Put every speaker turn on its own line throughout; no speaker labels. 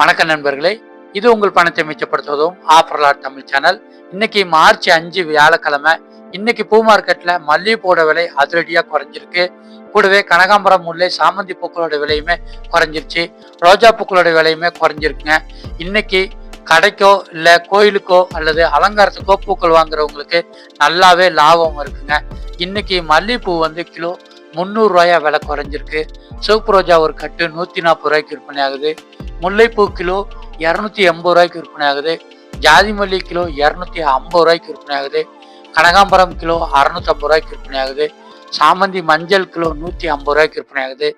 வணக்கம் நண்பர்களே, இது உங்கள் பணத்தை மிச்சப்படுத்துவதும் ஆஃபர்லாட் தமிழ் சேனல். இன்னைக்கு மார்ச் 5 வியாழக்கிழமை. இன்னைக்கு பூ மார்க்கெட்ல மல்லிகைப்பூவோட விலை அதிரடியா குறைஞ்சிருக்கு. கூடவே கனகாம்பரம், முல்லை, சாமந்தி பூக்களோட விலையுமே குறைஞ்சிருச்சு. ரோஜா பூக்களோட விலையுமே குறைஞ்சிருக்குங்க. இன்னைக்கு கடைக்கோ இல்லை கோயிலுக்கோ அல்லது அலங்காரத்துக்கோ பூக்கள் வாங்குறவங்களுக்கு நல்லாவே லாபம் இருக்குங்க. இன்னைக்கு மல்லிகைப்பூ கிலோ 300 ரூபாயா விலை குறைஞ்சிருக்கு. சிவப்பு ரோஜா ஒரு கட்டு 140 ரூபாய்க்கு விற்பனை ஆகுது. முல்லைப்பூ கிலோ 280 ரூபாய்க்கு விற்பனை ஆகுது. ஜாதி மல்லி கிலோ 250 ரூபாய்க்கு விற்பனை ஆகுது. கனகாம்பரம் கிலோ 650 ரூபாய்க்கு விற்பனை ஆகுது. சாமந்தி மஞ்சள் கிலோ 150 ரூபாய்க்கு விற்பனை ஆகுது.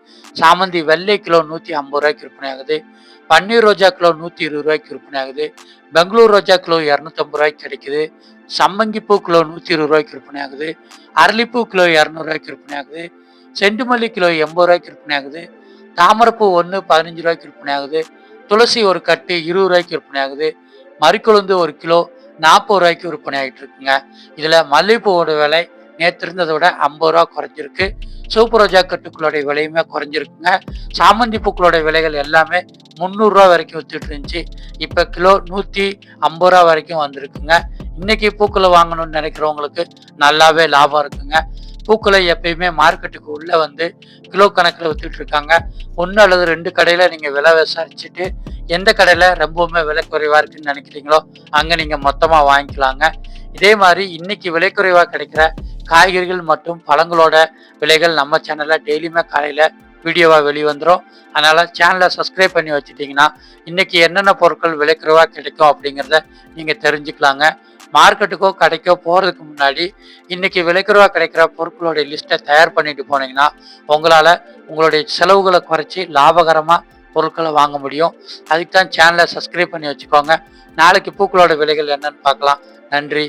சாமந்தி வெள்ளை கிலோ 150 ரூபாய்க்கு விற்பனை ஆகுது. பன்னீர் ரோஜா கிலோ 120 ரூபாய்க்கு விற்பனை ஆகுது. பெங்களூர் ரோஜா கிலோ 250 ரூபாய்க்கு கிடைக்குது. சம்மங்கிப்பூ கிலோ 120 ரூபாய்க்கு விற்பனை ஆகுது. அரளிப்பூ கிலோ 200 ரூபாய்க்கு விற்பனை ஆகுது. செண்டுமல்லி கிலோ 80 ரூபாய்க்கு விற்பனை ஆகுது. தாமரைப்பூ 15 ரூபாய்க்கு விற்பனை ஆகுது. துளசி ஒரு கட்டு 20 ரூபாய்க்கு விற்பனை ஆகுது. மறிக்கொழுந்து ஒரு கிலோ 40 ரூபாய்க்கு விற்பனை ஆகிட்டு இருக்குங்க. இதுல மல்லிகைப்பூவோட விலை நேற்று இருந்ததை விட 50 ரூபா குறைஞ்சிருக்கு. சிவப்பு ரோஜா கட்டுக்களோட விலையுமே குறைஞ்சிருக்குங்க. சாமந்தி பூக்களோட விலைகள் எல்லாமே 300 ரூபா வரைக்கும் வித்துட்டு இருந்துச்சு. இப்ப கிலோ 150 ரூபா வரைக்கும் வந்திருக்குங்க. இன்னைக்கு பூக்களை வாங்கணும்னு நினைக்கிறவங்களுக்கு நல்லாவே லாபம் இருக்குங்க. பூக்களை எப்பயுமே மார்க்கெட்டுக்கு உள்ள கிலோ கணக்கில் வித்துட்டு இருக்காங்க. 1 அல்லது 2 கடையில நீங்க விலை விசாரிச்சுட்டு எந்த கடையில ரொம்பவுமே விலை குறைவா இருக்குன்னு நினைக்கிறீங்களோ அங்க நீங்க மொத்தமா வாங்கிக்கலாங்க. இதே மாதிரி இன்னைக்கு விலை குறைவா கிடைக்கிற காய்கறிகள் மற்றும் பழங்களோட விலைகள் நம்ம சேனல்ல டெய்லியுமே காலையில வீடியோவா வெளிவந்துடும். அதனால சேனலை சப்ஸ்கிரைப் பண்ணி வச்சுட்டீங்கன்னா இன்னைக்கு என்னென்ன பொருட்கள் விலை குறைவா கிடைக்கும் அப்படிங்கிறத நீங்க தெரிஞ்சுக்கலாங்க. மார்க்கெட்டுக்கோ கடைக்கோ போறதுக்கு முன்னாடி இன்னைக்கு விலைக்குறைவா கிடைக்கிற பொருட்களுடைய லிஸ்ட்டை தயார் பண்ணிட்டு போனீங்கன்னா உங்களால உங்களுடைய செலவுகளை குறைச்சி லாபகரமா பொருட்களை வாங்க முடியும். அதுக்கு தான் சேனலை சப்ஸ்கிரைப் பண்ணி வச்சுக்கோங்க. நாளைக்கு பூக்களோட விலைகள் என்னன்னு பார்க்கலாம். நன்றி.